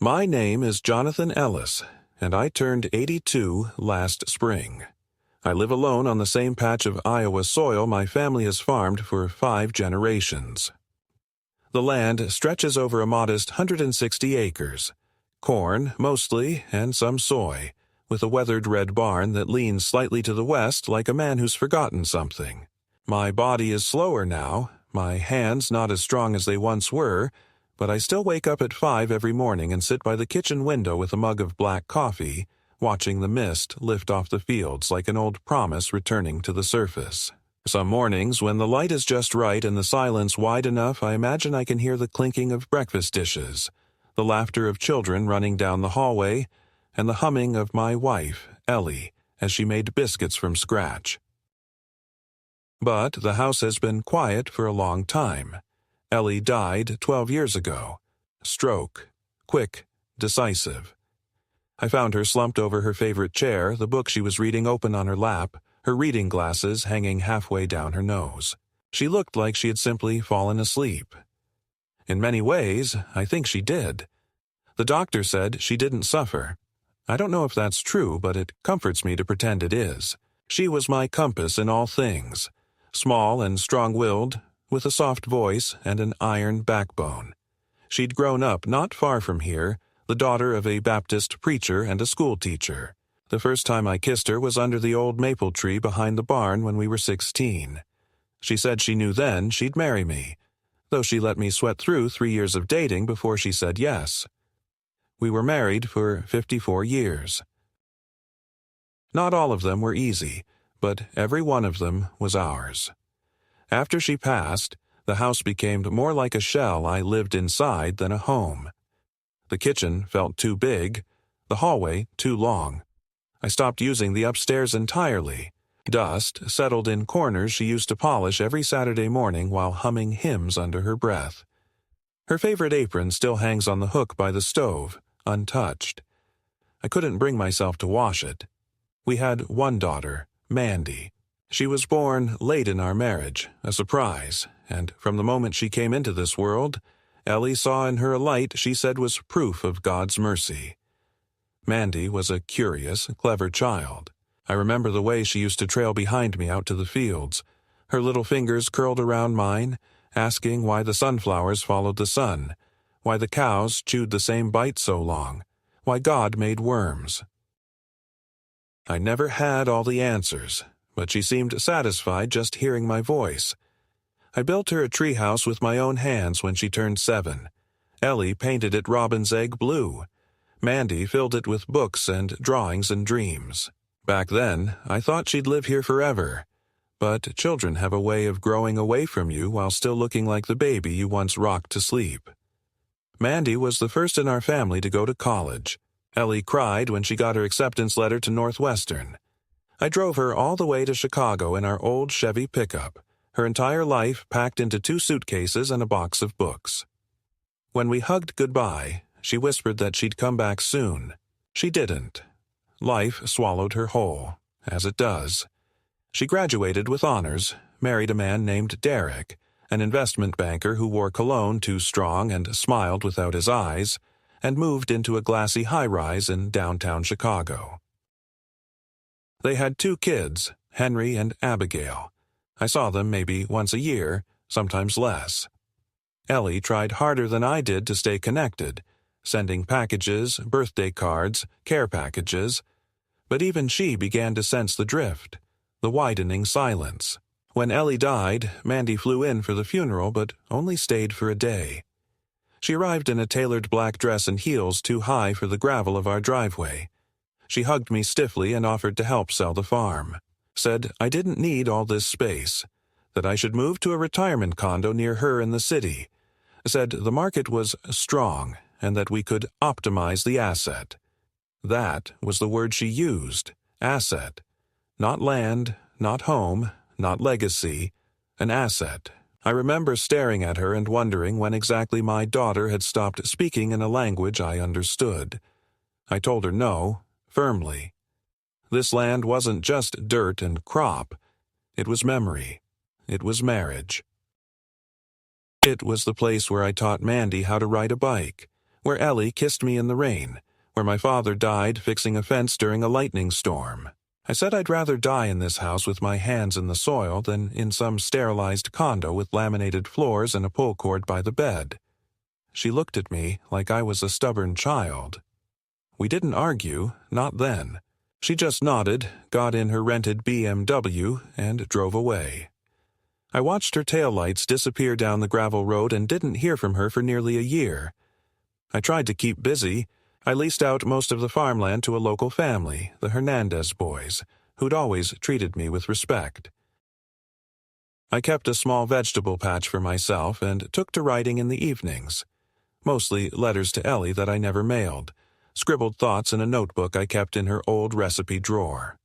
My name is Jonathan Ellis, and I turned 82 last spring. I live alone on the same patch of Iowa soil my family has farmed for 5 generations. The land stretches over a modest 160 acres. Corn, mostly, and some soy, with a weathered red barn that leans slightly to the west like a man who's forgotten something. My body is slower now, my hands not as strong as they once were, but I still wake up at 5 every morning and sit by the kitchen window with a mug of black coffee, watching the mist lift off the fields like an old promise returning to the surface. Some mornings, when the light is just right and the silence wide enough, I imagine I can hear the clinking of breakfast dishes, the laughter of children running down the hallway, and the humming of my wife, Ellie, as she made biscuits from scratch. But the house has been quiet for a long time. Ellie died 12 years ago. Stroke. Quick. Decisive. I found her slumped over her favorite chair, the book she was reading open on her lap, her reading glasses hanging halfway down her nose. She looked like she had simply fallen asleep. In many ways, I think she did. The doctor said she didn't suffer. I don't know if that's true, but it comforts me to pretend it is. She was my compass in all things. Small and strong-willed, with a soft voice and an iron backbone. She'd grown up not far from here, the daughter of a Baptist preacher and a schoolteacher. The first time I kissed her was under the old maple tree behind the barn when we were 16. She said she knew then she'd marry me, though she let me sweat through 3 years of dating before she said yes. We were married for 54 years. Not all of them were easy, but every one of them was ours. After she passed, the house became more like a shell I lived inside than a home. The kitchen felt too big, the hallway too long. I stopped using the upstairs entirely. Dust settled in corners she used to polish every Saturday morning while humming hymns under her breath. Her favorite apron still hangs on the hook by the stove, untouched. I couldn't bring myself to wash it. We had one daughter, Mandy. She was born late in our marriage, a surprise, and from the moment she came into this world, Ellie saw in her a light she said was proof of God's mercy. Mandy was a curious, clever child. I remember the way she used to trail behind me out to the fields, her little fingers curled around mine, asking why the sunflowers followed the sun, why the cows chewed the same bite so long, why God made worms. I never had all the answers, but she seemed satisfied just hearing my voice. I built her a treehouse with my own hands when she turned 7. Ellie painted it robin's egg blue. Mandy filled it with books and drawings and dreams. Back then, I thought she'd live here forever. But children have a way of growing away from you while still looking like the baby you once rocked to sleep. Mandy was the first in our family to go to college. Ellie cried when she got her acceptance letter to Northwestern. I drove her all the way to Chicago in our old Chevy pickup, her entire life packed into 2 suitcases and a box of books. When we hugged goodbye, she whispered that she'd come back soon. She didn't. Life swallowed her whole, as it does. She graduated with honors, married a man named Derek, an investment banker who wore cologne too strong and smiled without his eyes, and moved into a glassy high-rise in downtown Chicago. They had 2 kids, Henry and Abigail. I saw them maybe once a year, sometimes less. Ellie tried harder than I did to stay connected, sending packages, birthday cards, care packages, but even she began to sense the drift, the widening silence. When Ellie died, Mandy flew in for the funeral but only stayed for a day. She arrived in a tailored black dress and heels too high for the gravel of our driveway. She hugged me stiffly and offered to help sell the farm. Said I didn't need all this space, that I should move to a retirement condo near her in the city. Said the market was strong and that we could optimize the asset. That was the word she used, asset. Not land, not home, not legacy, an asset. I remember staring at her and wondering when exactly my daughter had stopped speaking in a language I understood. I told her no, firmly. This land wasn't just dirt and crop. It was memory. It was marriage. It was the place where I taught Mandy how to ride a bike, where Ellie kissed me in the rain, where my father died fixing a fence during a lightning storm. I said I'd rather die in this house with my hands in the soil than in some sterilized condo with laminated floors and a pull cord by the bed. She looked at me like I was a stubborn child. We didn't argue, not then. She just nodded, got in her rented BMW, and drove away. I watched her taillights disappear down the gravel road and didn't hear from her for nearly a year. I tried to keep busy. I leased out most of the farmland to a local family, the Hernandez boys, who'd always treated me with respect. I kept a small vegetable patch for myself and took to writing in the evenings. Mostly letters to Ellie that I never mailed, scribbled thoughts in a notebook I kept in her old recipe drawer.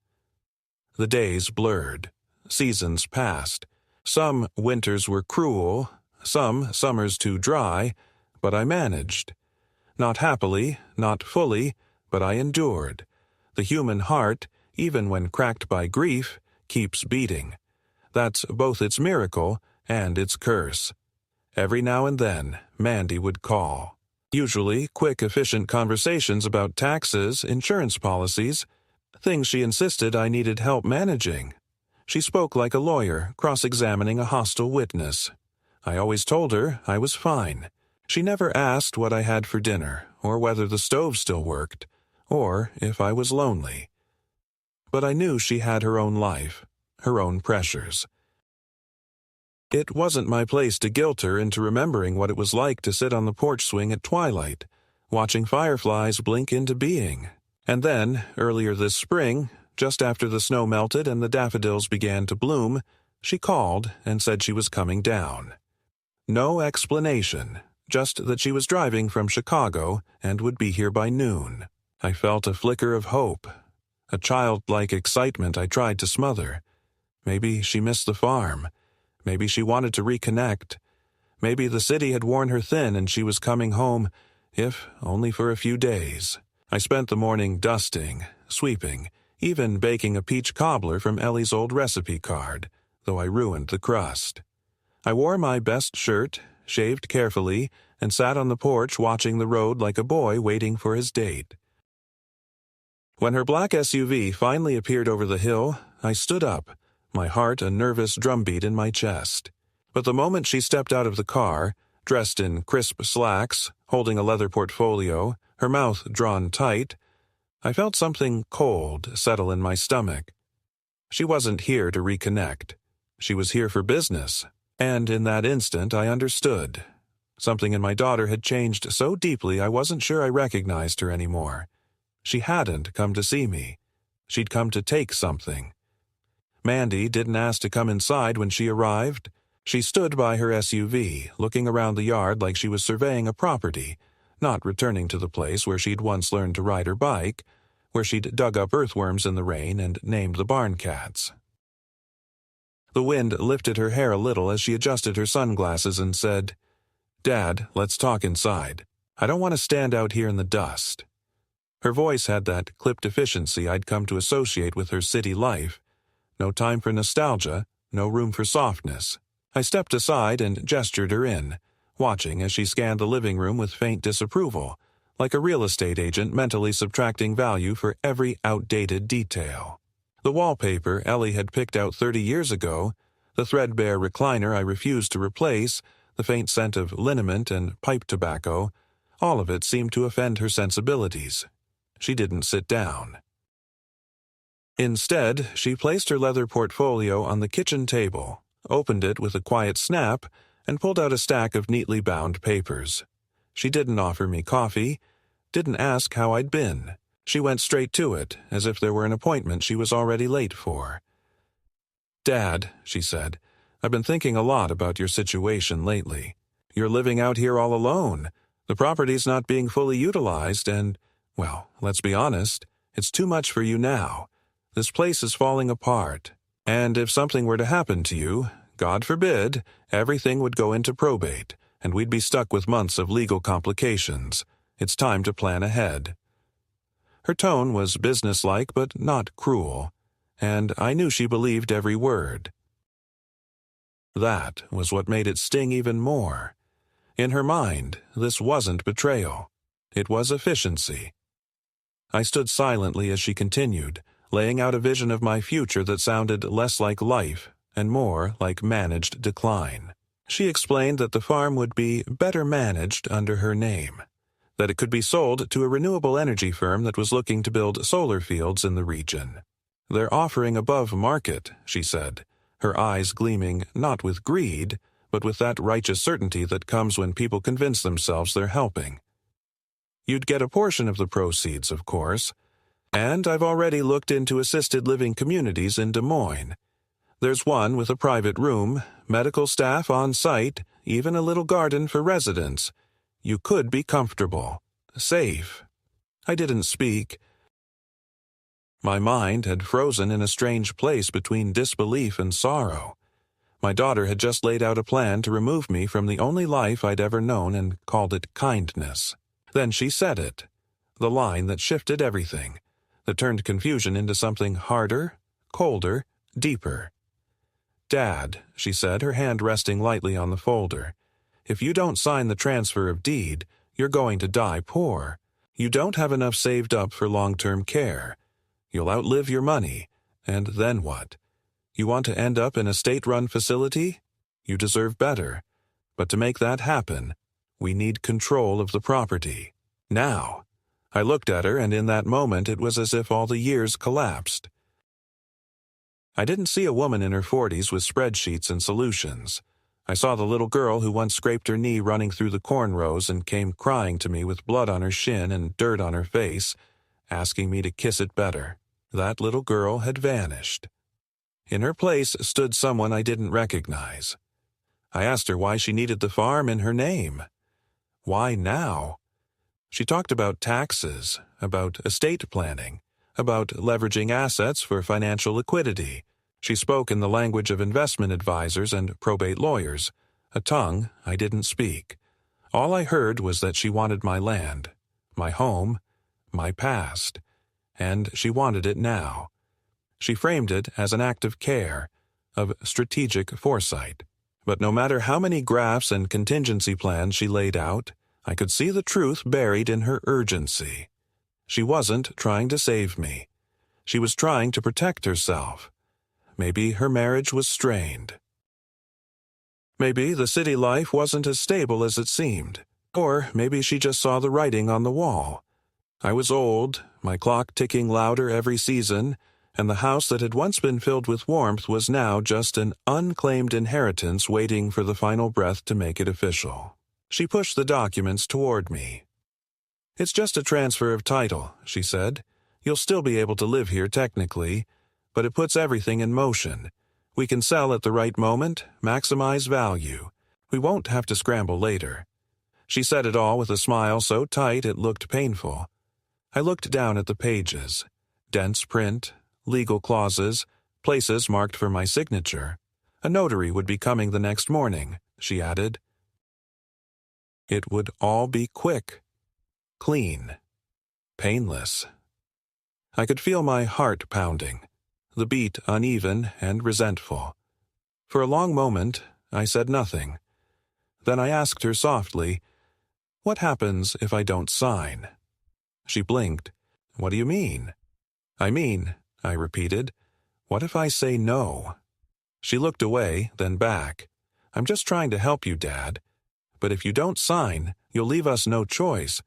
The days blurred. Seasons passed. Some winters were cruel, some summers too dry, but I managed. Not happily, not fully, but I endured. The human heart, even when cracked by grief, keeps beating. That's both its miracle and its curse. Every now and then, Mandy would call. Usually, quick, efficient conversations about taxes, insurance policies, things she insisted I needed help managing. She spoke like a lawyer, cross-examining a hostile witness. I always told her I was fine. She never asked what I had for dinner, or whether the stove still worked, or if I was lonely. But I knew she had her own life, her own pressures. It wasn't my place to guilt her into remembering what it was like to sit on the porch swing at twilight, watching fireflies blink into being. And then, earlier this spring, just after the snow melted and the daffodils began to bloom, she called and said she was coming down. No explanation, just that she was driving from Chicago and would be here by noon. I felt a flicker of hope, a childlike excitement I tried to smother. Maybe she missed the farm. Maybe she wanted to reconnect. Maybe the city had worn her thin and she was coming home, if only for a few days. I spent the morning dusting, sweeping, even baking a peach cobbler from Ellie's old recipe card, though I ruined the crust. I wore my best shirt, shaved carefully, and sat on the porch watching the road like a boy waiting for his date. When her black SUV finally appeared over the hill, I stood up, my heart a nervous drumbeat in my chest. But the moment she stepped out of the car, dressed in crisp slacks, holding a leather portfolio, her mouth drawn tight, I felt something cold settle in my stomach. She wasn't here to reconnect. She was here for business. And in that instant I understood. Something in my daughter had changed so deeply I wasn't sure I recognized her anymore. She hadn't come to see me. She'd come to take something. Mandy didn't ask to come inside when she arrived. She stood by her SUV, looking around the yard like she was surveying a property, not returning to the place where she'd once learned to ride her bike, where she'd dug up earthworms in the rain and named the barn cats. The wind lifted her hair a little as she adjusted her sunglasses and said, "Dad, let's talk inside. I don't want to stand out here in the dust." Her voice had that clipped efficiency I'd come to associate with her city life. No time for nostalgia, no room for softness. I stepped aside and gestured her in, watching as she scanned the living room with faint disapproval, like a real estate agent mentally subtracting value for every outdated detail. The wallpaper Ellie had picked out 30 years ago, the threadbare recliner I refused to replace, the faint scent of liniment and pipe tobacco, all of it seemed to offend her sensibilities. She didn't sit down. Instead, she placed her leather portfolio on the kitchen table, opened it with a quiet snap, and pulled out a stack of neatly bound papers. She didn't offer me coffee, didn't ask how I'd been. She went straight to it, as if there were an appointment she was already late for. "Dad," she said, "I've been thinking a lot about your situation lately. You're living out here all alone. The property's not being fully utilized and, well, let's be honest, it's too much for you now. This place is falling apart. And if something were to happen to you, God forbid, everything would go into probate, and we'd be stuck with months of legal complications. It's time to plan ahead." Her tone was businesslike but not cruel, and I knew she believed every word. That was what made it sting even more. In her mind, this wasn't betrayal. It was efficiency. I stood silently as she continued, laying out a vision of my future that sounded less like life and more like managed decline. She explained that the farm would be better managed under her name, that it could be sold to a renewable energy firm that was looking to build solar fields in the region. They're offering above market, she said, her eyes gleaming not with greed, but with that righteous certainty that comes when people convince themselves they're helping. You'd get a portion of the proceeds, of course, and I've already looked into assisted living communities in Des Moines. There's one with a private room, medical staff on site, even a little garden for residents. You could be comfortable, safe. I didn't speak. My mind had frozen in a strange place between disbelief and sorrow. My daughter had just laid out a plan to remove me from the only life I'd ever known and called it kindness. Then she said it, the line that shifted everything, that turned confusion into something harder, colder, deeper. "Dad," she said, her hand resting lightly on the folder, "if you don't sign the transfer of deed, you're going to die poor. You don't have enough saved up for long-term care. You'll outlive your money, and then what? You want to end up in a state-run facility? You deserve better. But to make that happen, we need control of the property. Now." I looked at her, and in that moment it was as if all the years collapsed. I didn't see a woman in her 40s with spreadsheets and solutions. I saw the little girl who once scraped her knee running through the cornrows and came crying to me with blood on her shin and dirt on her face, asking me to kiss it better. That little girl had vanished. In her place stood someone I didn't recognize. I asked her why she needed the farm in her name. Why now? She talked about taxes, about estate planning, about leveraging assets for financial liquidity. She spoke in the language of investment advisors and probate lawyers, a tongue I didn't speak. All I heard was that she wanted my land, my home, my past, and she wanted it now. She framed it as an act of care, of strategic foresight. But no matter how many graphs and contingency plans she laid out, I could see the truth buried in her urgency. She wasn't trying to save me. She was trying to protect herself. Maybe her marriage was strained. Maybe the city life wasn't as stable as it seemed. Or maybe she just saw the writing on the wall. I was old, my clock ticking louder every season, and the house that had once been filled with warmth was now just an unclaimed inheritance waiting for the final breath to make it official. She pushed the documents toward me. "It's just a transfer of title," she said. "You'll still be able to live here technically, but it puts everything in motion. We can sell at the right moment, maximize value. We won't have to scramble later." She said it all with a smile so tight it looked painful. I looked down at the pages. Dense print, legal clauses, places marked for my signature. A notary would be coming the next morning, she added. It would all be quick, clean, painless. I could feel my heart pounding, the beat uneven and resentful. For a long moment, I said nothing. Then I asked her softly, "What happens if I don't sign?" She blinked. "What do you mean?" "I mean," I repeated, "what if I say no?" She looked away, then back. "I'm just trying to help you, Dad. But if you don't sign, you'll leave us no choice.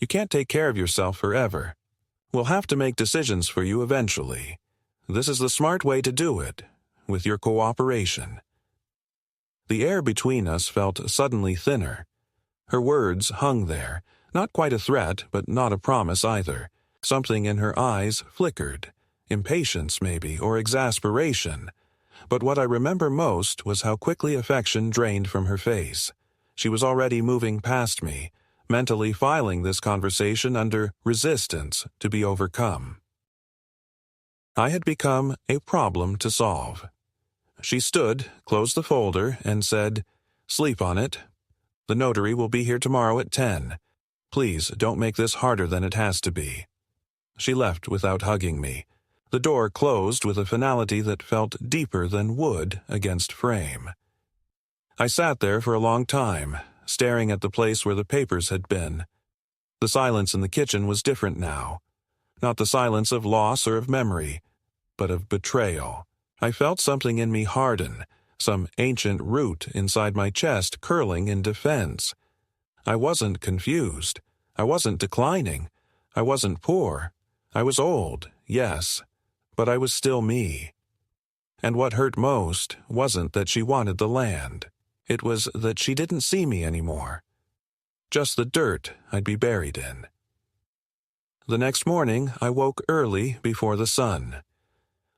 You can't take care of yourself forever. We'll have to make decisions for you eventually. This is the smart way to do it, with your cooperation." The air between us felt suddenly thinner. Her words hung there, not quite a threat, but not a promise either. Something in her eyes flickered, impatience maybe, or exasperation. But what I remember most was how quickly affection drained from her face. She was already moving past me, mentally filing this conversation under resistance to be overcome. I had become a problem to solve. She stood, closed the folder, and said, "Sleep on it. The notary will be here tomorrow at 10. Please don't make this harder than it has to be." She left without hugging me. The door closed with a finality that felt deeper than wood against frame. I sat there for a long time, staring at the place where the papers had been. The silence in the kitchen was different now. Not the silence of loss or of memory, but of betrayal. I felt something in me harden, some ancient root inside my chest curling in defense. I wasn't confused. I wasn't declining. I wasn't poor. I was old, yes, but I was still me. And what hurt most wasn't that she wanted the land. It was that she didn't see me anymore. Just the dirt I'd be buried in. The next morning, I woke early before the sun.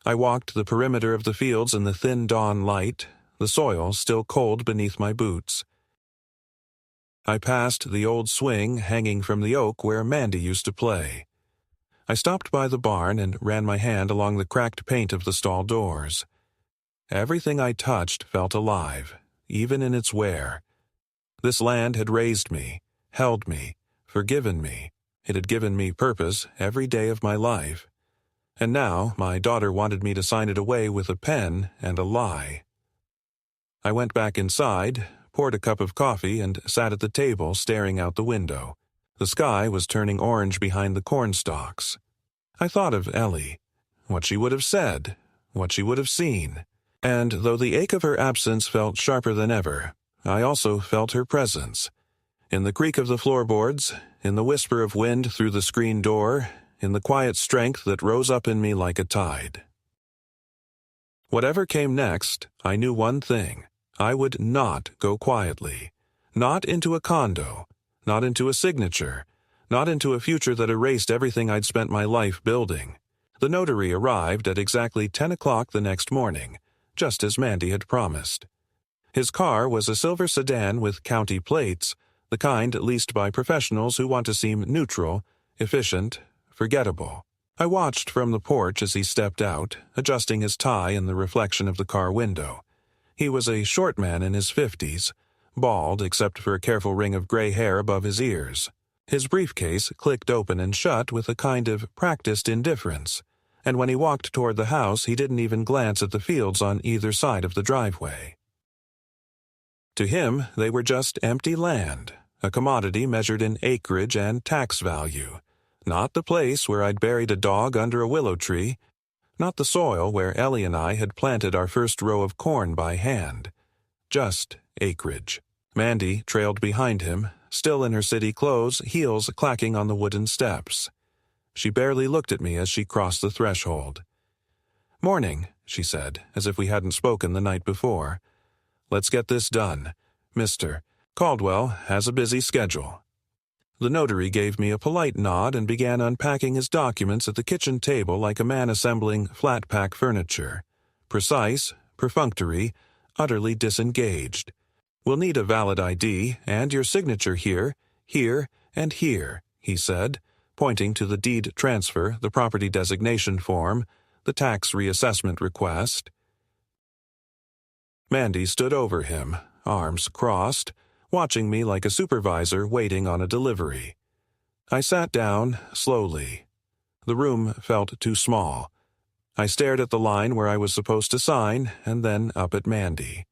I walked the perimeter of the fields in the thin dawn light, the soil still cold beneath my boots. I passed the old swing hanging from the oak where Mandy used to play. I stopped by the barn and ran my hand along the cracked paint of the stall doors. Everything I touched felt alive, even in its wear. This land had raised me, held me, forgiven me. It had given me purpose every day of my life. And now my daughter wanted me to sign it away with a pen and a lie. I went back inside, poured a cup of coffee, and sat at the table staring out the window. The sky was turning orange behind the corn stalks. I thought of Ellie, what she would have said, what she would have seen. And though the ache of her absence felt sharper than ever, I also felt her presence. In the creak of the floorboards, in the whisper of wind through the screen door, in the quiet strength that rose up in me like a tide. Whatever came next, I knew one thing. I would not go quietly. Not into a condo. Not into a signature. Not into a future that erased everything I'd spent my life building. The notary arrived at exactly 10 o'clock the next morning, just as Mandy had promised. His car was a silver sedan with county plates, the kind leased by professionals who want to seem neutral, efficient, forgettable. I watched from the porch as he stepped out, adjusting his tie in the reflection of the car window. He was a short man in his 50s, bald except for a careful ring of gray hair above his ears. His briefcase clicked open and shut with a kind of practiced indifference, and when he walked toward the house he didn't even glance at the fields on either side of the driveway. To him, they were just empty land, a commodity measured in acreage and tax value. Not the place where I'd buried a dog under a willow tree, not the soil where Ellie and I had planted our first row of corn by hand. Just acreage. Mandy trailed behind him, still in her city clothes, heels clacking on the wooden steps. She barely looked at me as she crossed the threshold. "Morning," she said, as if we hadn't spoken the night before. "Let's get this done. Mr. Caldwell has a busy schedule." The notary gave me a polite nod and began unpacking his documents at the kitchen table like a man assembling flat-pack furniture. Precise, perfunctory, utterly disengaged. "We'll need a valid ID and your signature here, here, and here," he said, pointing to the deed transfer, the property designation form, the tax reassessment request. Mandy stood over him, arms crossed, watching me like a supervisor waiting on a delivery. I sat down, slowly. The room felt too small. I stared at the line where I was supposed to sign, and then up at Mandy.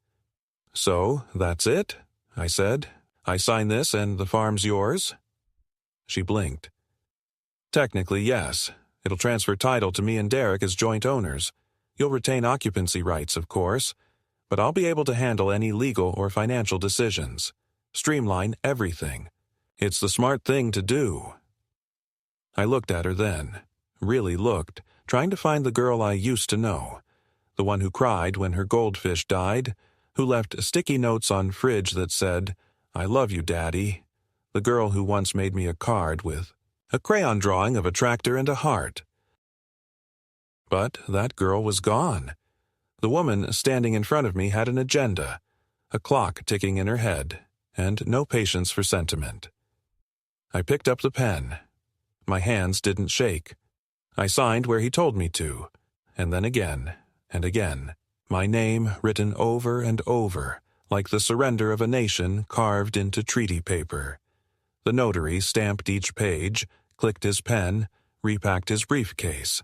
"So, that's it?" I said. "I sign this and the farm's yours?" She blinked. "Technically, yes. It'll transfer title to me and Derek as joint owners. You'll retain occupancy rights, of course, but I'll be able to handle any legal or financial decisions. Streamline everything. It's the smart thing to do." I looked at her then, really looked, trying to find the girl I used to know, the one who cried when her goldfish died, who left sticky notes on fridge that said, "I love you, Daddy," the girl who once made me a card with a crayon drawing of a tractor and a heart. But that girl was gone. The woman standing in front of me had an agenda, a clock ticking in her head, and no patience for sentiment. I picked up the pen. My hands didn't shake. I signed where he told me to, and then again and again, my name written over and over, like the surrender of a nation carved into treaty paper. The notary stamped each page, clicked his pen, repacked his briefcase.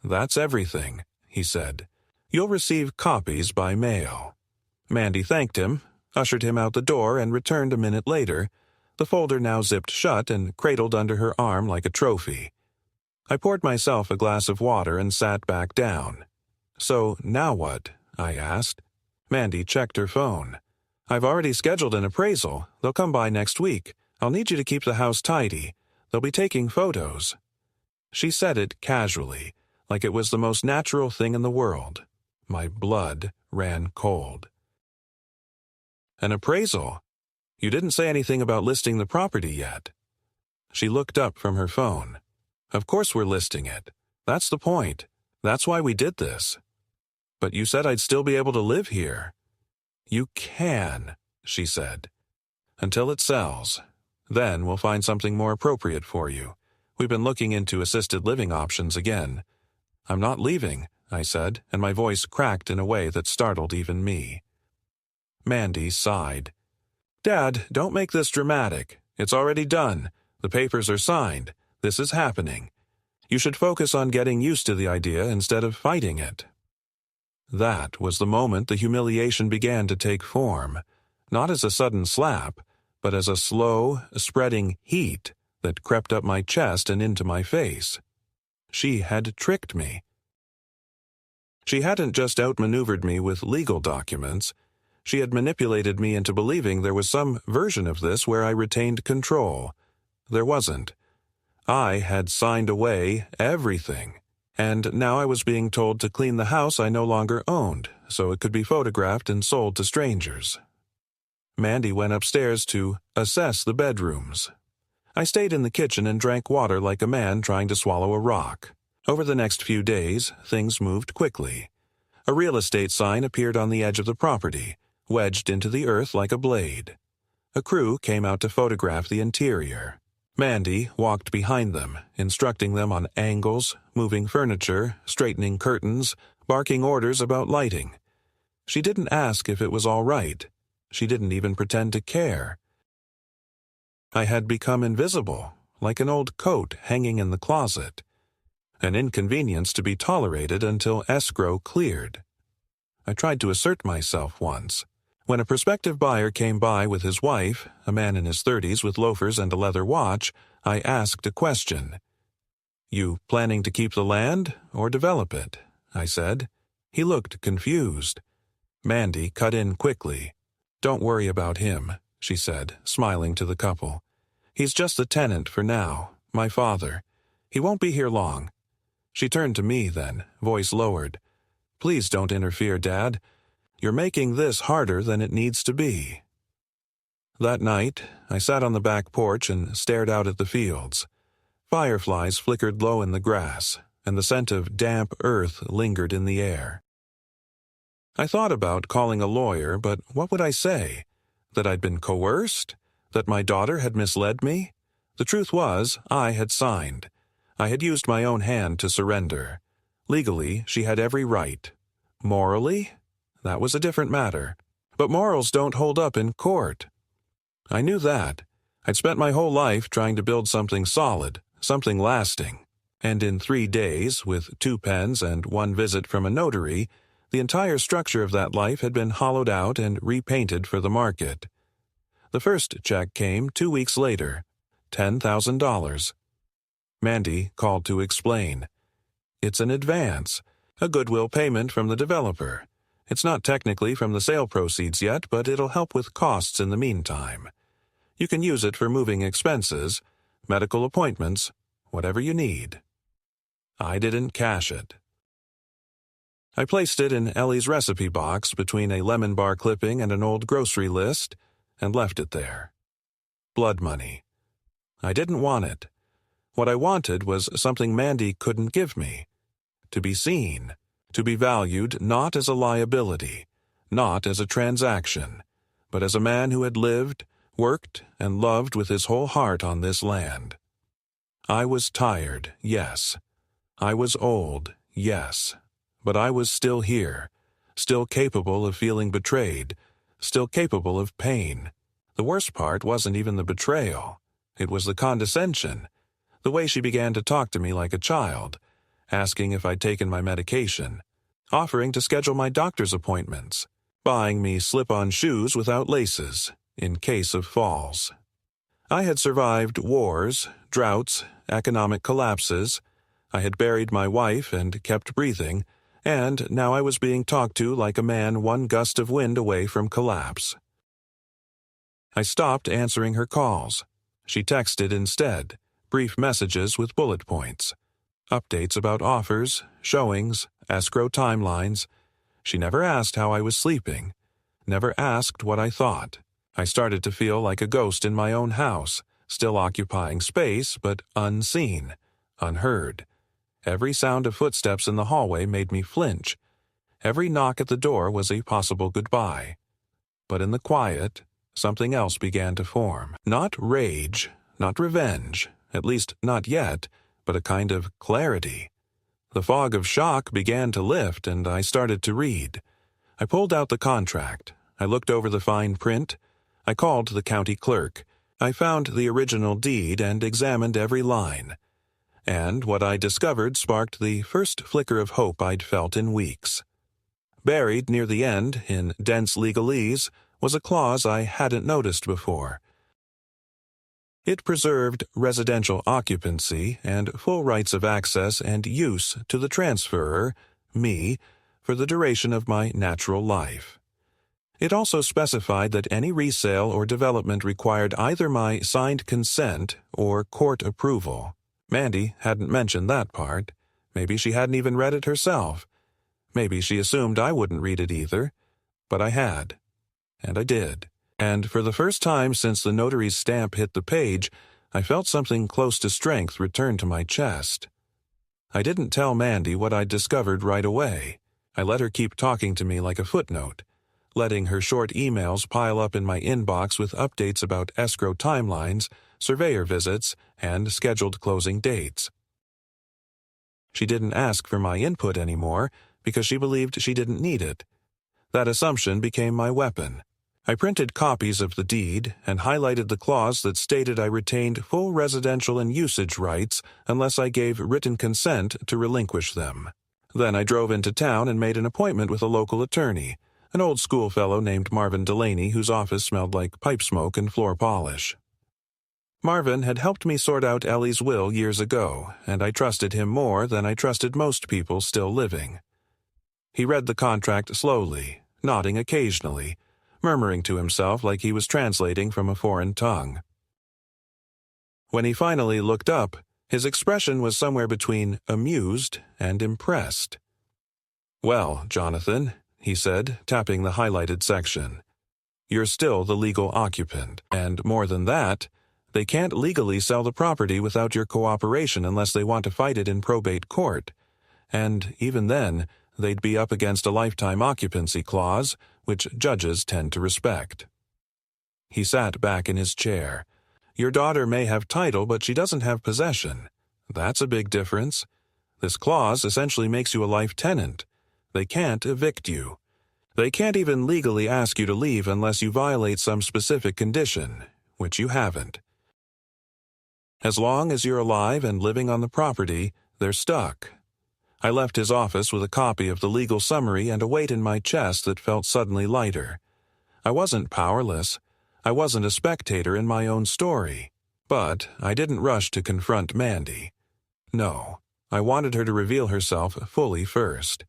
"That's everything," he said. "You'll receive copies by mail." Mandy thanked him, ushered him out the door, and returned a minute later, the folder now zipped shut and cradled under her arm like a trophy. I poured myself a glass of water and sat back down. "So, now what?" I asked. Mandy checked her phone. "I've already scheduled an appraisal. They'll come by next week. I'll need you to keep the house tidy. They'll be taking photos." She said it casually, like it was the most natural thing in the world. My blood ran cold. "An appraisal? You didn't say anything about listing the property yet." She looked up from her phone. "Of course we're listing it. That's the point. That's why we did this." "But you said I'd still be able to live here." "You can," she said. "Until it sells. Then we'll find something more appropriate for you. We've been looking into assisted living options again." "I'm not leaving," I said, and my voice cracked in a way that startled even me. Mandy sighed. "Dad, don't make this dramatic. It's already done. The papers are signed. This is happening. You should focus on getting used to the idea instead of fighting it." That was the moment the humiliation began to take form, not as a sudden slap, but as a slow, spreading heat that crept up my chest and into my face. She had tricked me. She hadn't just outmaneuvered me with legal documents. She had manipulated me into believing there was some version of this where I retained control. There wasn't. I had signed away everything, and now I was being told to clean the house I no longer owned, so it could be photographed and sold to strangers. Mandy went upstairs to assess the bedrooms. I stayed in the kitchen and drank water like a man trying to swallow a rock. Over the next few days, things moved quickly. A real estate sign appeared on the edge of the property, wedged into the earth like a blade. A crew came out to photograph the interior. Mandy walked behind them, instructing them on angles, moving furniture, straightening curtains, barking orders about lighting. She didn't ask if it was all right. She didn't even pretend to care. I had become invisible, like an old coat hanging in the closet. An inconvenience to be tolerated until escrow cleared. I tried to assert myself once. When a prospective buyer came by with his wife, a man in his 30s with loafers and a leather watch, I asked a question. "You planning to keep the land or develop it?" I said. He looked confused. Mandy cut in quickly. "Don't worry about him," she said, smiling to the couple. "He's just the tenant for now, my father. He won't be here long." She turned to me then, voice lowered. "Please don't interfere, Dad. You're making this harder than it needs to be." That night, I sat on the back porch and stared out at the fields. Fireflies flickered low in the grass, and the scent of damp earth lingered in the air. I thought about calling a lawyer, but what would I say? That I'd been coerced? That my daughter had misled me? The truth was, I had signed. I had used my own hand to surrender. Legally, she had every right. Morally? That was a different matter. But morals don't hold up in court. I knew that. I'd spent my whole life trying to build something solid, something lasting. And in 3 days, with 2 pens and 1 visit from a notary, the entire structure of that life had been hollowed out and repainted for the market. The first check came 2 weeks later, $10,000. Mandy called to explain. "It's an advance, a goodwill payment from the developer. It's not technically from the sale proceeds yet, but it'll help with costs in the meantime. You can use it for moving expenses, medical appointments, whatever you need." I didn't cash it. I placed it in Ellie's recipe box between a lemon bar clipping and an old grocery list, and left it there. Blood money. I didn't want it. What I wanted was something Mandy couldn't give me. To be seen. To be valued not as a liability, not as a transaction, but as a man who had lived, worked, and loved with his whole heart on this land. I was tired, yes. I was old, yes. But I was still here, still capable of feeling betrayed, still capable of pain. The worst part wasn't even the betrayal. It was the condescension, the way she began to talk to me like a child, asking if I'd taken my medication, offering to schedule my doctor's appointments, buying me slip-on shoes without laces, in case of falls. I had survived wars, droughts, economic collapses. I had buried my wife and kept breathing, and now I was being talked to like a man one gust of wind away from collapse. I stopped answering her calls. She texted instead, brief messages with bullet points. Updates about offers, showings, escrow timelines. She never asked how I was sleeping, never asked what I thought. I started to feel like a ghost in my own house, still occupying space, but unseen, unheard. Every sound of footsteps in the hallway made me flinch. Every knock at the door was a possible goodbye. But in the quiet, something else began to form. Not rage, not revenge, at least not yet, but a kind of clarity. The fog of shock began to lift, and I started to read. I pulled out the contract. I looked over the fine print. I called the county clerk. I found the original deed and examined every line. And what I discovered sparked the first flicker of hope I'd felt in weeks. Buried near the end, in dense legalese, was a clause I hadn't noticed before. It preserved residential occupancy and full rights of access and use to the transferor, me, for the duration of my natural life. It also specified that any resale or development required either my signed consent or court approval. Mandy hadn't mentioned that part. Maybe she hadn't even read it herself. Maybe she assumed I wouldn't read it either. But I had. And I did. And for the first time since the notary's stamp hit the page, I felt something close to strength return to my chest. I didn't tell Mandy what I'd discovered right away. I let her keep talking to me like a footnote, letting her short emails pile up in my inbox with updates about escrow timelines, surveyor visits, and scheduled closing dates. She didn't ask for my input anymore because she believed she didn't need it. That assumption became my weapon. I printed copies of the deed and highlighted the clause that stated I retained full residential and usage rights unless I gave written consent to relinquish them. Then I drove into town and made an appointment with a local attorney, an old school fellow named Marvin Delaney whose office smelled like pipe smoke and floor polish. Marvin had helped me sort out Ellie's will years ago, and I trusted him more than I trusted most people still living. He read the contract slowly, nodding occasionally, murmuring to himself like he was translating from a foreign tongue. When he finally looked up, his expression was somewhere between amused and impressed. "Well, Jonathan," he said, tapping the highlighted section, "you're still the legal occupant, and more than that, they can't legally sell the property without your cooperation unless they want to fight it in probate court. And even then, they'd be up against a lifetime occupancy clause, which judges tend to respect." He sat back in his chair. "Your daughter may have title, but she doesn't have possession. That's a big difference. This clause essentially makes you a life tenant. They can't evict you. They can't even legally ask you to leave unless you violate some specific condition, which you haven't. As long as you're alive and living on the property, they're stuck." I left his office with a copy of the legal summary and a weight in my chest that felt suddenly lighter. I wasn't powerless. I wasn't a spectator in my own story. But I didn't rush to confront Mandy. No, I wanted her to reveal herself fully first,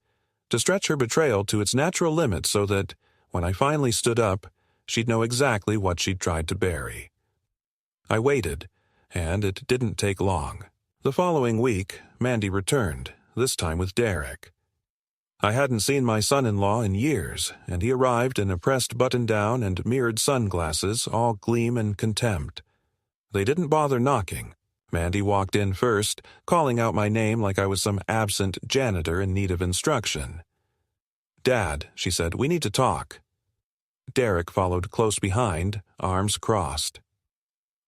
to stretch her betrayal to its natural limits so that, when I finally stood up, she'd know exactly what she'd tried to bury. I waited, and it didn't take long. The following week, Mandy returned, this time with Derek. I hadn't seen my son-in-law in years, and he arrived in a pressed button-down and mirrored sunglasses, all gleam and contempt. They didn't bother knocking. Mandy walked in first, calling out my name like I was some absent janitor in need of instruction. "Dad," she said, "we need to talk." Derek followed close behind, arms crossed.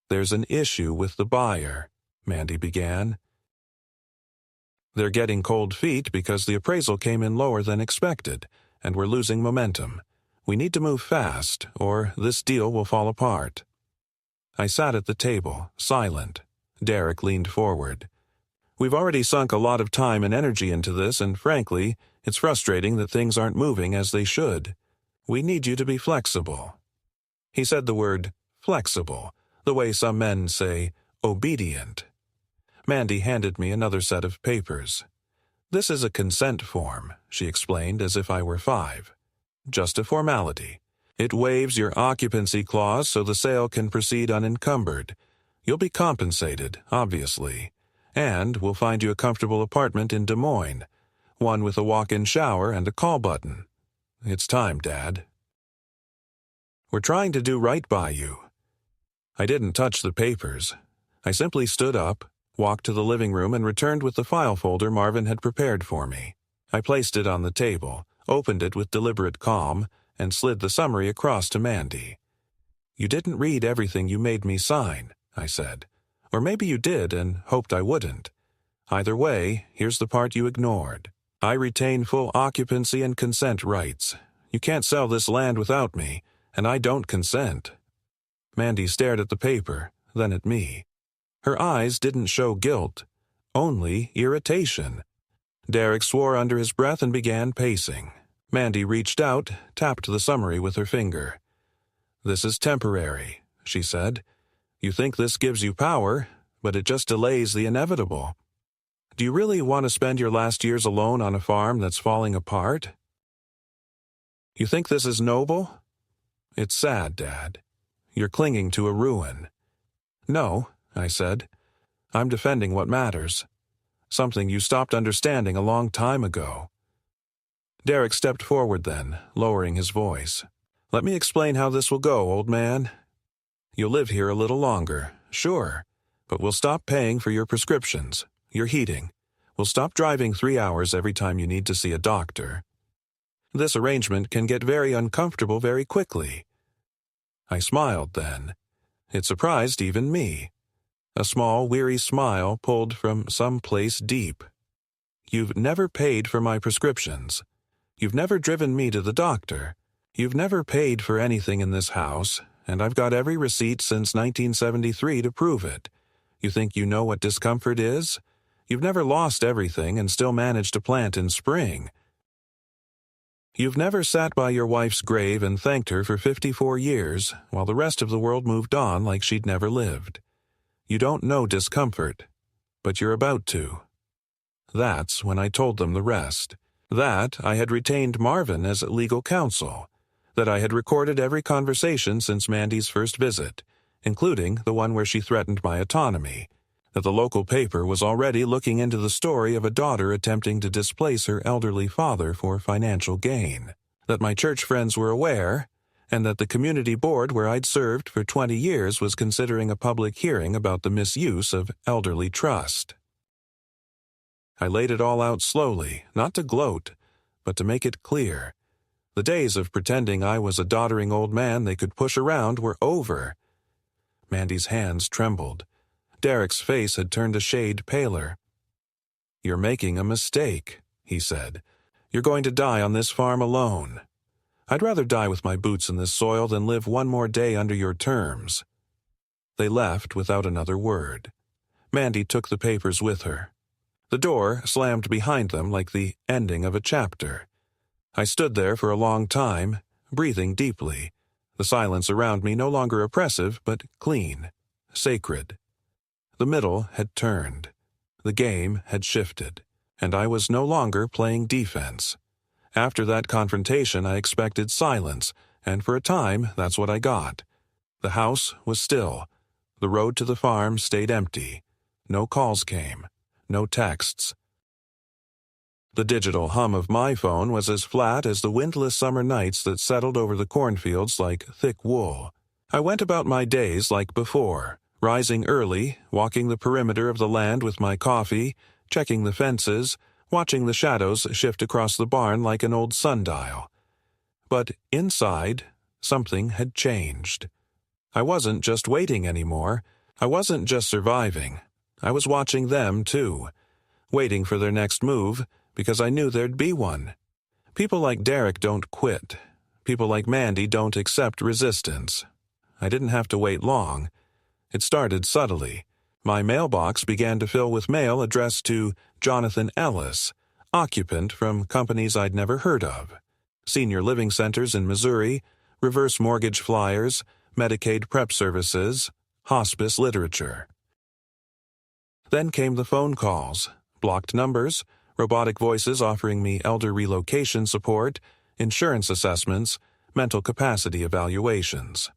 "There's an issue with the buyer," Mandy began. "They're getting cold feet because the appraisal came in lower than expected, and we're losing momentum. We need to move fast, or this deal will fall apart." I sat at the table, silent. Derek leaned forward. "We've already sunk a lot of time and energy into this, and frankly, it's frustrating that things aren't moving as they should. We need you to be flexible." He said the word flexible, the way some men say, obedient. Mandy handed me another set of papers. "This is a consent form," she explained as if I were 5. "Just a formality. It waives your occupancy clause so the sale can proceed unencumbered. You'll be compensated, obviously. And we'll find you a comfortable apartment in Des Moines, one with a walk-in shower and a call button. It's time, Dad. We're trying to do right by you." I didn't touch the papers. I simply stood up, walked to the living room, and returned with the file folder Marvin had prepared for me. I placed it on the table, opened it with deliberate calm, and slid the summary across to Mandy. "You didn't read everything you made me sign," I said. "Or maybe you did and hoped I wouldn't. Either way, here's the part you ignored. I retain full occupancy and consent rights. You can't sell this land without me, and I don't consent." Mandy stared at the paper, then at me. Her eyes didn't show guilt, only irritation. Derek swore under his breath and began pacing. Mandy reached out, tapped the summary with her finger. "This is temporary," she said. "You think this gives you power, but it just delays the inevitable. Do you really want to spend your last years alone on a farm that's falling apart? You think this is noble? It's sad, Dad. You're clinging to a ruin." "No," I said. "I'm defending what matters. Something you stopped understanding a long time ago." Derek stepped forward then, lowering his voice. "Let me explain how this will go, old man. You'll live here a little longer, sure, but we'll stop paying for your prescriptions, your heating. We'll stop driving 3 hours every time you need to see a doctor. This arrangement can get very uncomfortable very quickly." I smiled then. It surprised even me. A small, weary smile pulled from some place deep. "You've never paid for my prescriptions. You've never driven me to the doctor. You've never paid for anything in this house, and I've got every receipt since 1973 to prove it. You think you know what discomfort is? You've never lost everything and still managed to plant in spring. You've never sat by your wife's grave and thanked her for 54 years, while the rest of the world moved on like she'd never lived. You don't know discomfort, but you're about to." That's when I told them the rest. That I had retained Marvin as legal counsel. That I had recorded every conversation since Mandy's first visit, including the one where she threatened my autonomy. That the local paper was already looking into the story of a daughter attempting to displace her elderly father for financial gain. That my church friends were aware, and that the community board where I'd served for 20 years was considering a public hearing about the misuse of elderly trust. I laid it all out slowly, not to gloat, but to make it clear. The days of pretending I was a doddering old man they could push around were over. Mandy's hands trembled. Derek's face had turned a shade paler. "You're making a mistake," he said. "You're going to die on this farm alone. I'd rather die with my boots in this soil than live one more day under your terms." They left without another word. Mandy took the papers with her. The door slammed behind them like the ending of a chapter. I stood there for a long time, breathing deeply, the silence around me no longer oppressive but clean, sacred. The middle had turned. The game had shifted, and I was no longer playing defense. After that confrontation, I expected silence, and for a time, that's what I got. The house was still. The road to the farm stayed empty. No calls came. No texts. The digital hum of my phone was as flat as the windless summer nights that settled over the cornfields like thick wool. I went about my days like before, rising early, walking the perimeter of the land with my coffee, checking the fences, watching the shadows shift across the barn like an old sundial. But inside, something had changed. I wasn't just waiting anymore. I wasn't just surviving. I was watching them, too. Waiting for their next move, because I knew there'd be one. People like Derek don't quit. People like Mandy don't accept resistance. I didn't have to wait long. It started subtly. My mailbox began to fill with mail addressed to Jonathan Ellis, occupant from companies I'd never heard of. Senior living centers in Missouri, reverse mortgage flyers, Medicaid prep services, hospice literature. Then came the phone calls, blocked numbers, robotic voices offering me elder relocation support, insurance assessments, mental capacity evaluations.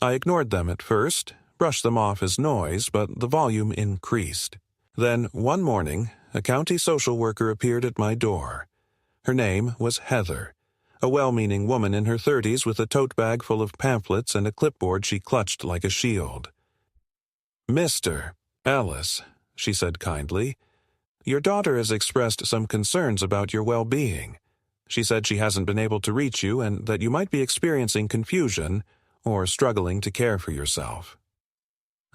I ignored them at first, brushed them off as noise, but the volume increased. Then, one morning, a county social worker appeared at my door. Her name was Heather, a well-meaning woman in her 30s with a tote bag full of pamphlets and a clipboard she clutched like a shield. "Mr. Ellis," she said kindly, "your daughter has expressed some concerns about your well-being. She said she hasn't been able to reach you and that you might be experiencing confusion or struggling to care for yourself."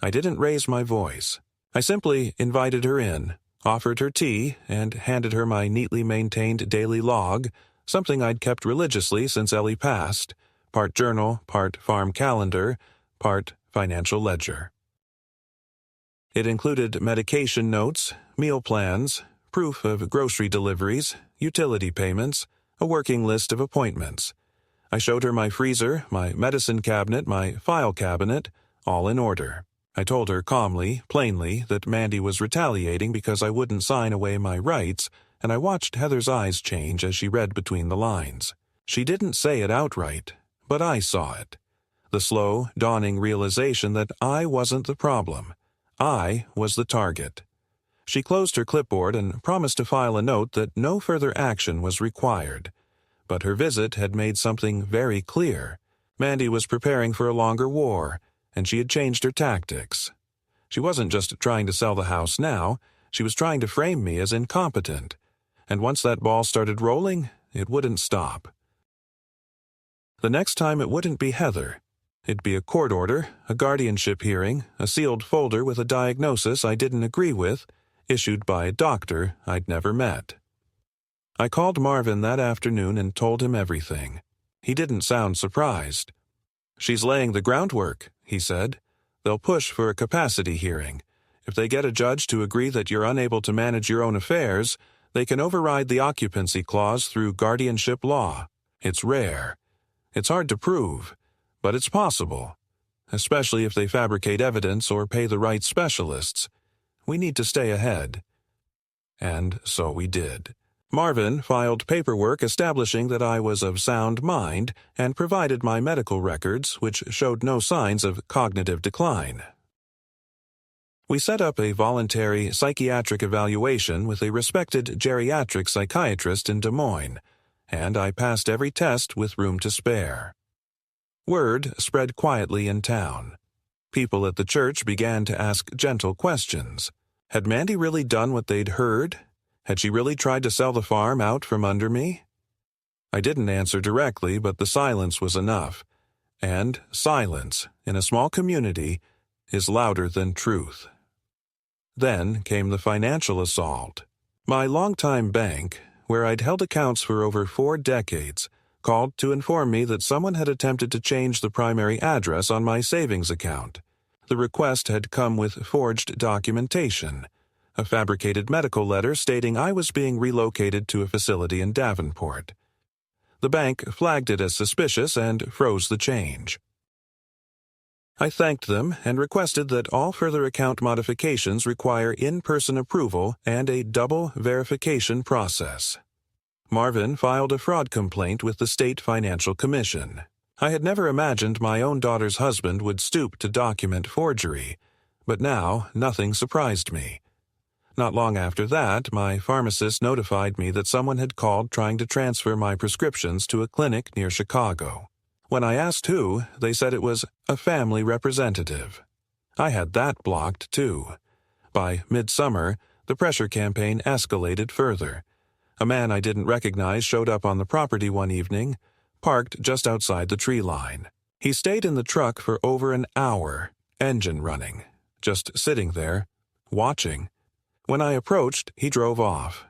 I didn't raise my voice. I simply invited her in, offered her tea, and handed her my neatly maintained daily log, something I'd kept religiously since Ellie passed, part journal, part farm calendar, part financial ledger. It included medication notes, meal plans, proof of grocery deliveries, utility payments, a working list of appointments. I showed her my freezer, my medicine cabinet, my file cabinet, all in order. I told her calmly, plainly, that Mandy was retaliating because I wouldn't sign away my rights, and I watched Heather's eyes change as she read between the lines. She didn't say it outright, but I saw it. The slow, dawning realization that I wasn't the problem. I was the target. She closed her clipboard and promised to file a note that no further action was required. But her visit had made something very clear. Mandy was preparing for a longer war, and she had changed her tactics. She wasn't just trying to sell the house now, she was trying to frame me as incompetent. And once that ball started rolling, it wouldn't stop. The next time it wouldn't be Heather. It'd be a court order, a guardianship hearing, a sealed folder with a diagnosis I didn't agree with, issued by a doctor I'd never met. I called Marvin that afternoon and told him everything. He didn't sound surprised. "She's laying the groundwork," he said. "They'll push for a capacity hearing. If they get a judge to agree that you're unable to manage your own affairs, they can override the occupancy clause through guardianship law. It's rare. It's hard to prove, but it's possible, especially if they fabricate evidence or pay the right specialists. We need to stay ahead." And so we did. Marvin filed paperwork establishing that I was of sound mind and provided my medical records, which showed no signs of cognitive decline. We set up a voluntary psychiatric evaluation with a respected geriatric psychiatrist in Des Moines, and I passed every test with room to spare. Word spread quietly in town. People at the church began to ask gentle questions. Had Mandy really done what they'd heard? Had she really tried to sell the farm out from under me? I didn't answer directly, but the silence was enough. And silence, in a small community, is louder than truth. Then came the financial assault. My longtime bank, where I'd held accounts for over 4 decades, called to inform me that someone had attempted to change the primary address on my savings account. The request had come with forged documentation, a fabricated medical letter stating I was being relocated to a facility in Davenport. The bank flagged it as suspicious and froze the change. I thanked them and requested that all further account modifications require in-person approval and a double verification process. Marvin filed a fraud complaint with the State Financial Commission. I had never imagined my own daughter's husband would stoop to document forgery, but now nothing surprised me. Not long after that, my pharmacist notified me that someone had called trying to transfer my prescriptions to a clinic near Chicago. When I asked who, they said it was a family representative. I had that blocked, too. By midsummer, the pressure campaign escalated further. A man I didn't recognize showed up on the property one evening, parked just outside the tree line. He stayed in the truck for over an hour, engine running, just sitting there, watching. When I approached, he drove off.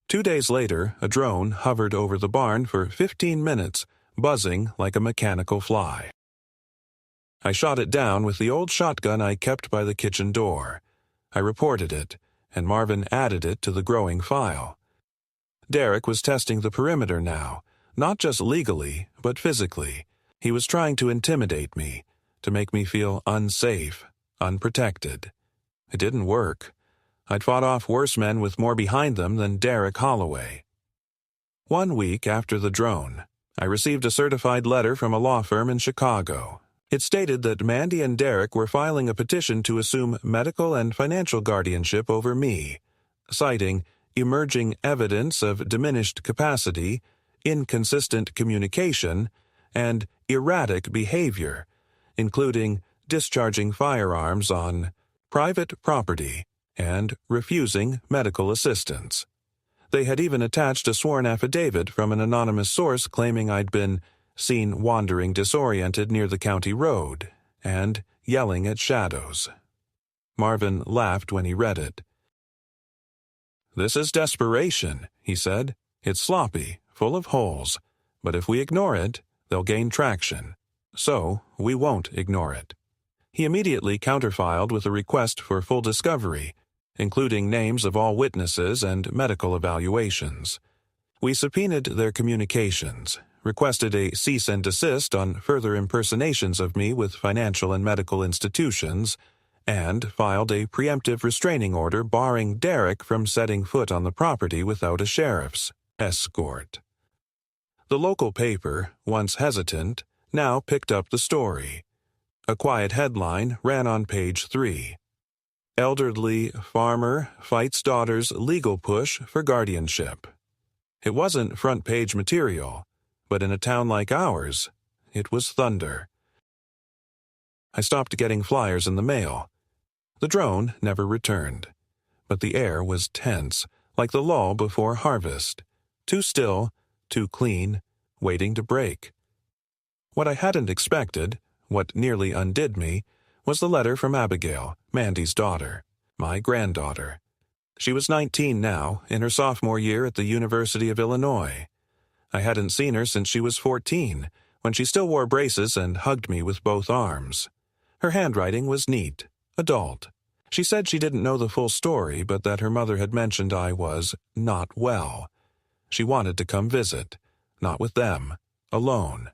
2 days later, a drone hovered over the barn for 15 minutes, buzzing like a mechanical fly. I shot it down with the old shotgun I kept by the kitchen door. I reported it, and Marvin added it to the growing file. Derek was testing the perimeter now, not just legally, but physically. He was trying to intimidate me, to make me feel unsafe, unprotected. It didn't work. I'd fought off worse men with more behind them than Derek Holloway. 1 week after the drone, I received a certified letter from a law firm in Chicago. It stated that Mandy and Derek were filing a petition to assume medical and financial guardianship over me, citing emerging evidence of diminished capacity, inconsistent communication, and erratic behavior, including discharging firearms on private property and refusing medical assistance. They had even attached a sworn affidavit from an anonymous source claiming I'd been seen wandering disoriented near the county road and yelling at shadows. Marvin laughed when he read it. "This is desperation," he said. "It's sloppy, full of holes, but if we ignore it, they'll gain traction. So, we won't ignore it." He immediately counterfiled with a request for full discovery, including names of all witnesses and medical evaluations. We subpoenaed their communications, requested a cease and desist on further impersonations of me with financial and medical institutions, and filed a preemptive restraining order barring Derek from setting foot on the property without a sheriff's escort. The local paper, once hesitant, now picked up the story. A quiet headline ran on page 3. "Elderly farmer fights daughter's legal push for guardianship." It wasn't front-page material, but in a town like ours, it was thunder. I stopped getting flyers in the mail. The drone never returned, but the air was tense, like the lull before harvest. Too still, too clean, waiting to break. What I hadn't expected, what nearly undid me, was the letter from Abigail, Mandy's daughter, my granddaughter. She was 19 now, in her sophomore year at the University of Illinois. I hadn't seen her since she was 14, when she still wore braces and hugged me with both arms. Her handwriting was neat, adult. She said she didn't know the full story, but that her mother had mentioned I was not well. She wanted to come visit, not with them, alone,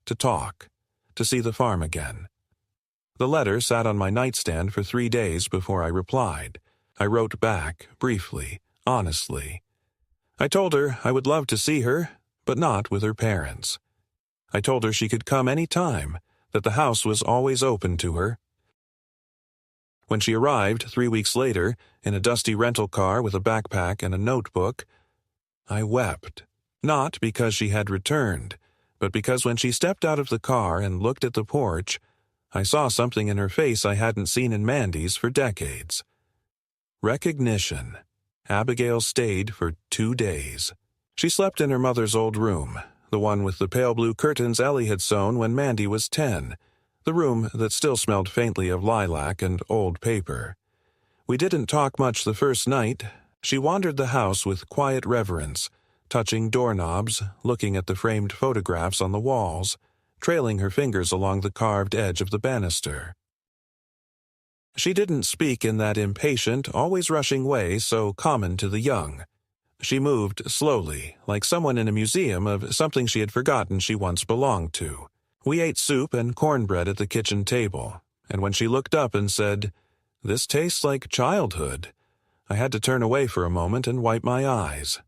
to talk, to see the farm again. The letter sat on my nightstand for 3 days before I replied. I wrote back, briefly, honestly. I told her I would love to see her, but not with her parents. I told her she could come any time, that the house was always open to her. When she arrived 3 weeks later, in a dusty rental car with a backpack and a notebook, I wept, not because she had returned, but because when she stepped out of the car and looked at the porch, I saw something in her face I hadn't seen in Mandy's for decades. Recognition. Abigail stayed for 2 days. She slept in her mother's old room, the one with the pale blue curtains Ellie had sewn when Mandy was 10, the room that still smelled faintly of lilac and old paper. We didn't talk much the first night. She wandered the house with quiet reverence, touching doorknobs, looking at the framed photographs on the walls, trailing her fingers along the carved edge of the banister. She didn't speak in that impatient, always rushing way so common to the young. She moved slowly, like someone in a museum of something she had forgotten she once belonged to. We ate soup and cornbread at the kitchen table, and when she looked up and said, "This tastes like childhood," I had to turn away for a moment and wipe my eyes.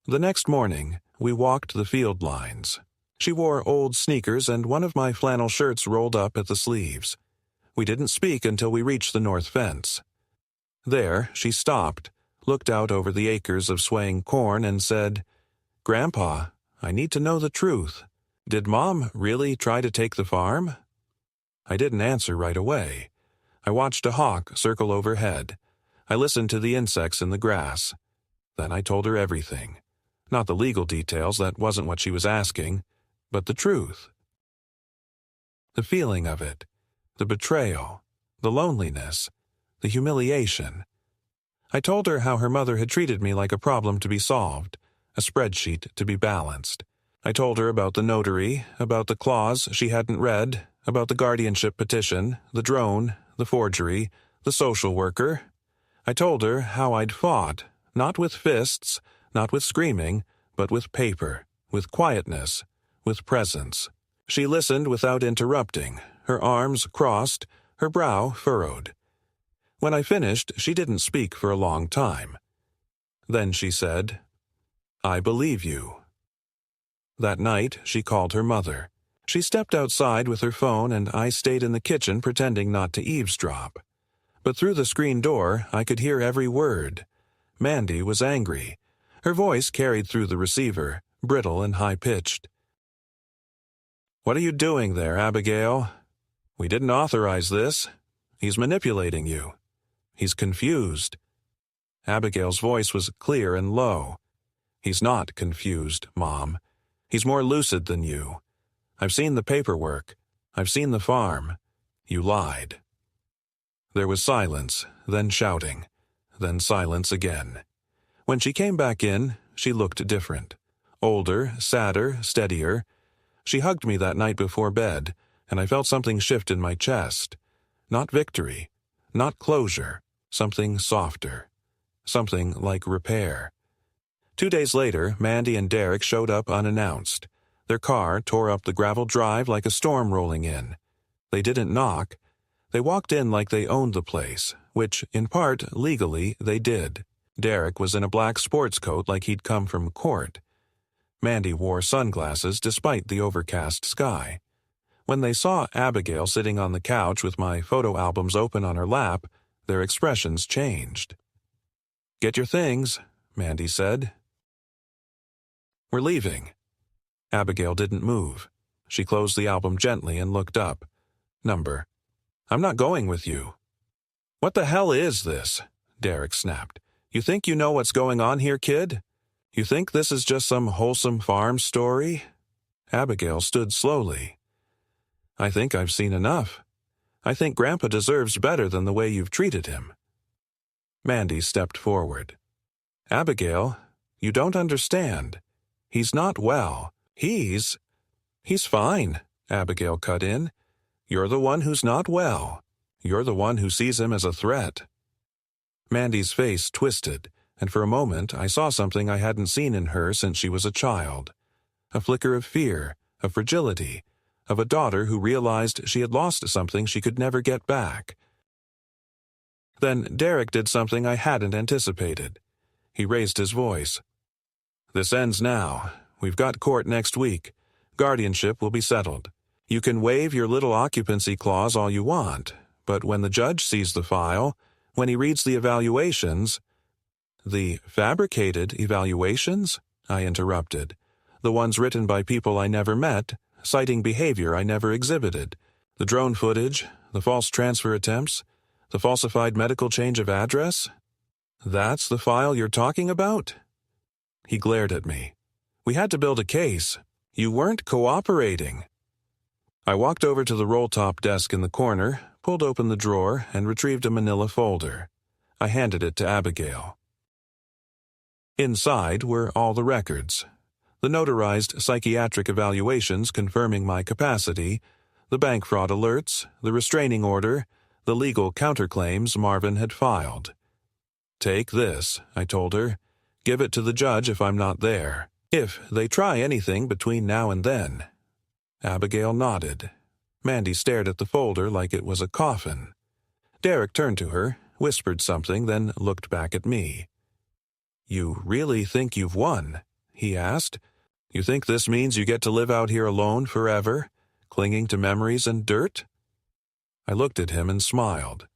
The next morning, we walked the field lines. She wore old sneakers and one of my flannel shirts rolled up at the sleeves. We didn't speak until we reached the north fence. There, she stopped, looked out over the acres of swaying corn and said, "Grandpa, I need to know the truth. Did Mom really try to take the farm?" I didn't answer right away. I watched a hawk circle overhead. I listened to the insects in the grass. Then I told her everything. Not the legal details, that wasn't what she was asking, but the truth. The feeling of it, the betrayal, the loneliness, the humiliation. I told her how her mother had treated me like a problem to be solved, a spreadsheet to be balanced. I told her about the notary, about the clause she hadn't read, about the guardianship petition, the drone, the forgery, the social worker. I told her how I'd fought, not with fists, not with screaming, but with paper, with quietness, with presence. She listened without interrupting, her arms crossed, her brow furrowed. When I finished, she didn't speak for a long time. Then she said, "I believe you." That night, she called her mother. She stepped outside with her phone, and I stayed in the kitchen pretending not to eavesdrop. But through the screen door, I could hear every word. Mandy was angry. Her voice carried through the receiver, brittle and high-pitched. "What are you doing there, Abigail? We didn't authorize this. He's manipulating you. He's confused." Abigail's voice was clear and low. "He's not confused, Mom. He's more lucid than you. I've seen the paperwork. I've seen the farm. You lied." There was silence, then shouting, then silence again. When she came back in, she looked different. Older, sadder, steadier. She hugged me that night before bed, and I felt something shift in my chest. Not victory, not closure, something softer. Something like repair. 2 days later, Mandy and Derek showed up unannounced. Their car tore up the gravel drive like a storm rolling in. They didn't knock. They walked in like they owned the place, which, in part, legally, they did. Derek was in a black sports coat like he'd come from court. Mandy wore sunglasses despite the overcast sky. When they saw Abigail sitting on the couch with my photo albums open on her lap, their expressions changed. "Get your things," Mandy said. "We're leaving." Abigail didn't move. She closed the album gently and looked up. Number. "I'm not going with you." "What the hell is this?" Derek snapped. "You think you know what's going on here, kid? You think this is just some wholesome farm story?" Abigail stood slowly. "I think I've seen enough. I think Grandpa deserves better than the way you've treated him." Mandy stepped forward. "Abigail, you don't understand. He's not well. He's fine," Abigail cut in. "You're the one who's not well. You're the one who sees him as a threat." Mandy's face twisted, and for a moment I saw something I hadn't seen in her since she was a child. A flicker of fear, of fragility, of a daughter who realized she had lost something she could never get back. Then Derek did something I hadn't anticipated. He raised his voice. "This ends now. We've got court next week. Guardianship will be settled. You can waive your little occupancy clause all you want, but when the judge sees the file, when he reads the evaluations—" "The fabricated evaluations?" I interrupted. "The ones written by people I never met, citing behavior I never exhibited. The drone footage, the false transfer attempts, the falsified medical change of address? That's the file you're talking about?" He glared at me. "We had to build a case. You weren't cooperating." I walked over to the roll-top desk in the corner, pulled open the drawer, and retrieved a manila folder. I handed it to Abigail. Inside were all the records. The notarized psychiatric evaluations confirming my capacity, the bank fraud alerts, the restraining order, the legal counterclaims Marvin had filed. "Take this," I told her. "Give it to the judge if I'm not there. If they try anything between now and then." Abigail nodded. Mandy stared at the folder like it was a coffin. Derek turned to her, whispered something, then looked back at me. "You really think you've won?" he asked. "You think this means you get to live out here alone forever, clinging to memories and dirt?" I looked at him and smiled.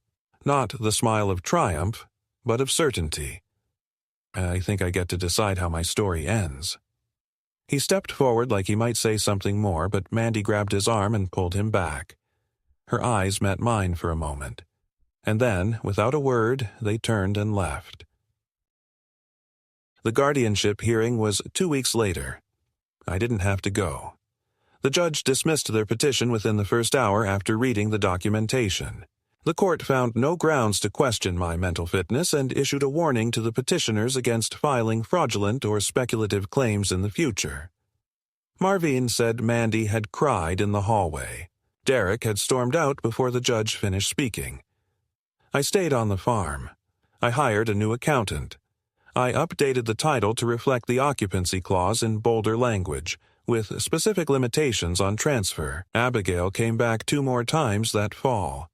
Not the smile of triumph, but of certainty. "I think I get to decide how my story ends." He stepped forward like he might say something more, but Mandy grabbed his arm and pulled him back. Her eyes met mine for a moment, and then, without a word, they turned and left. The guardianship hearing was 2 weeks later. I didn't have to go. The judge dismissed their petition within the first hour after reading the documentation. The court found no grounds to question my mental fitness and issued a warning to the petitioners against filing fraudulent or speculative claims in the future. Marvin said Mandy had cried in the hallway. Derek had stormed out before the judge finished speaking. I stayed on the farm. I hired a new accountant. I updated the title to reflect the occupancy clause in bolder language, with specific limitations on transfer. Abigail came back 2 more times that fall.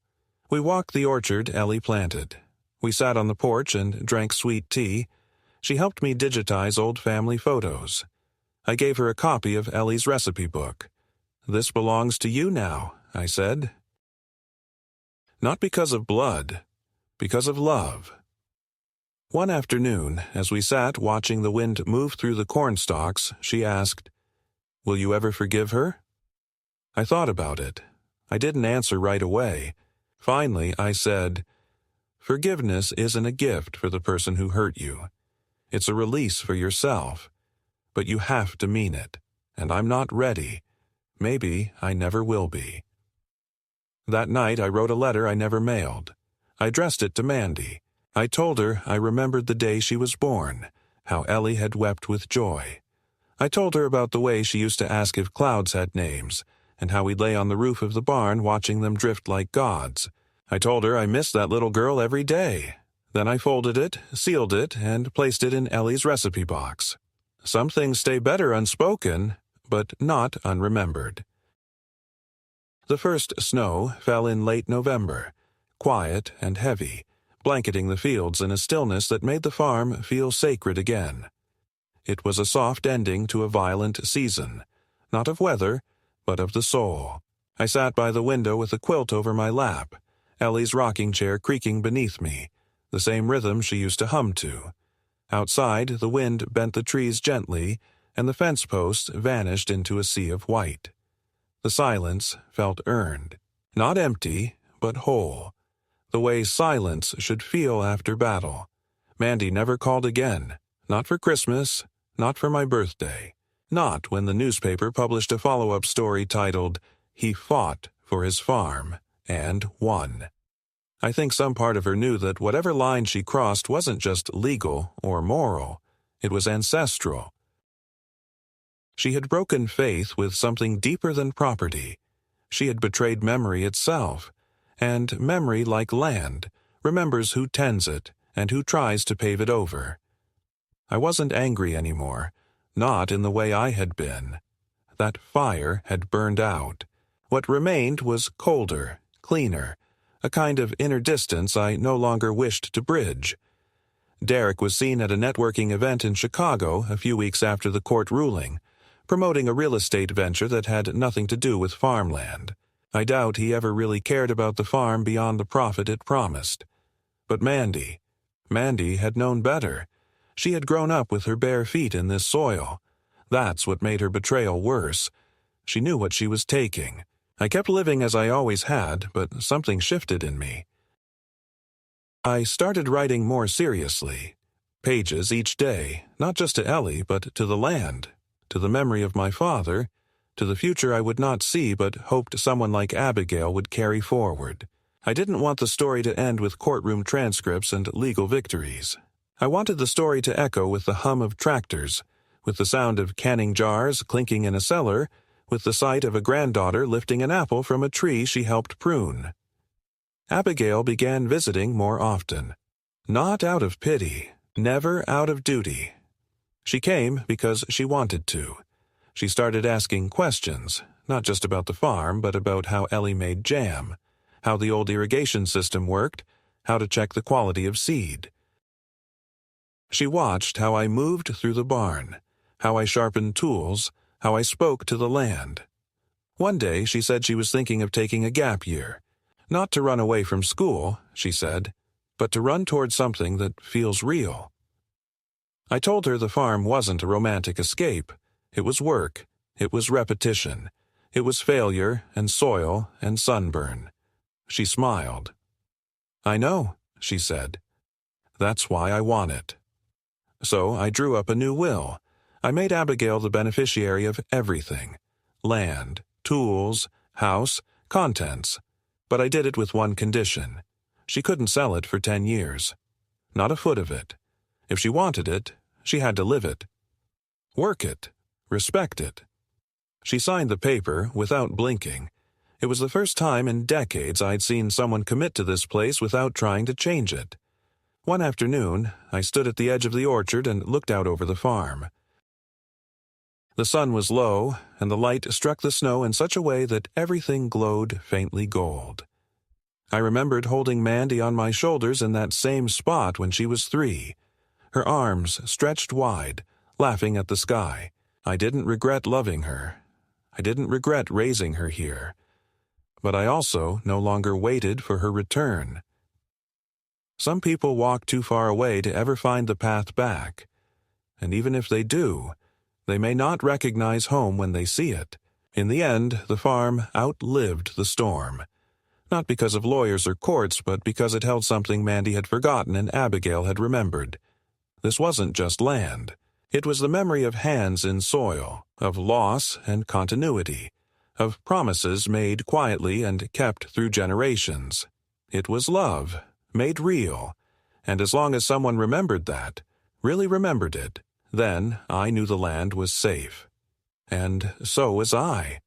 We walked the orchard Ellie planted. We sat on the porch and drank sweet tea. She helped me digitize old family photos. I gave her a copy of Ellie's recipe book. "This belongs to you now," I said. Not because of blood, because of love. One afternoon, as we sat watching the wind move through the cornstalks, she asked, "Will you ever forgive her?" I thought about it. I didn't answer right away. Finally, I said, "Forgiveness isn't a gift for the person who hurt you. It's a release for yourself. But you have to mean it, and I'm not ready. Maybe I never will be." That night I wrote a letter I never mailed. I addressed it to Mandy. I told her I remembered the day she was born, how Ellie had wept with joy. I told her about the way she used to ask if clouds had names, and how we'd lay on the roof of the barn watching them drift like gods. I told her I missed that little girl every day. Then I folded it, sealed it, and placed it in Ellie's recipe box. Some things stay better unspoken, but not unremembered. The first snow fell in late November, quiet and heavy, blanketing the fields in a stillness that made the farm feel sacred again. It was a soft ending to a violent season, not of weather, but of the soul. I sat by the window with a quilt over my lap, Ellie's rocking chair creaking beneath me, the same rhythm she used to hum to. Outside, the wind bent the trees gently, and the fence posts vanished into a sea of white. The silence felt earned, not empty, but whole, the way silence should feel after battle. Mandy never called again, not for Christmas, not for my birthday, not when the newspaper published a follow-up story titled, "He Fought for His Farm and Won." I think some part of her knew that whatever line she crossed wasn't just legal or moral, it was ancestral. She had broken faith with something deeper than property. She had betrayed memory itself, and memory, like land, remembers who tends it and who tries to pave it over. I wasn't angry anymore, not in the way I had been. That fire had burned out. What remained was colder, cleaner, a kind of inner distance I no longer wished to bridge. Derek was seen at a networking event in Chicago a few weeks after the court ruling, promoting a real estate venture that had nothing to do with farmland. I doubt he ever really cared about the farm beyond the profit it promised. But Mandy had known better. She had grown up with her bare feet in this soil. That's what made her betrayal worse. She knew what she was taking. I kept living as I always had, but something shifted in me. I started writing more seriously. Pages each day, not just to Ellie, but to the land, to the memory of my father, to the future I would not see but hoped someone like Abigail would carry forward. I didn't want the story to end with courtroom transcripts and legal victories. I wanted the story to echo with the hum of tractors, with the sound of canning jars clinking in a cellar, with the sight of a granddaughter lifting an apple from a tree she helped prune. Abigail began visiting more often. Not out of pity, never out of duty. She came because she wanted to. She started asking questions, not just about the farm, but about how Ellie made jam, how the old irrigation system worked, how to check the quality of seed. She watched how I moved through the barn, how I sharpened tools, how I spoke to the land. One day she said she was thinking of taking a gap year. Not to run away from school, she said, but to run toward something that feels real. I told her the farm wasn't a romantic escape. It was work. It was repetition. It was failure and soil and sunburn. She smiled. "I know," she said. "That's why I want it." So I drew up a new will. I made Abigail the beneficiary of everything: land, tools, house, contents. But I did it with one condition. She couldn't sell it for 10 years. Not a foot of it. If she wanted it, she had to live it. Work it. Respect it. She signed the paper without blinking. It was the first time in decades I'd seen someone commit to this place without trying to change it. One afternoon, I stood at the edge of the orchard and looked out over the farm. The sun was low, and the light struck the snow in such a way that everything glowed faintly gold. I remembered holding Mandy on my shoulders in that same spot when she was 3, her arms stretched wide, laughing at the sky. I didn't regret loving her. I didn't regret raising her here. But I also no longer waited for her return. Some people walk too far away to ever find the path back. And even if they do, they may not recognize home when they see it. In the end, the farm outlived the storm. Not because of lawyers or courts, but because it held something Mandy had forgotten and Abigail had remembered. This wasn't just land. It was the memory of hands in soil, of loss and continuity, of promises made quietly and kept through generations. It was love, made real, and as long as someone remembered that, really remembered it, then I knew the land was safe. And so was I.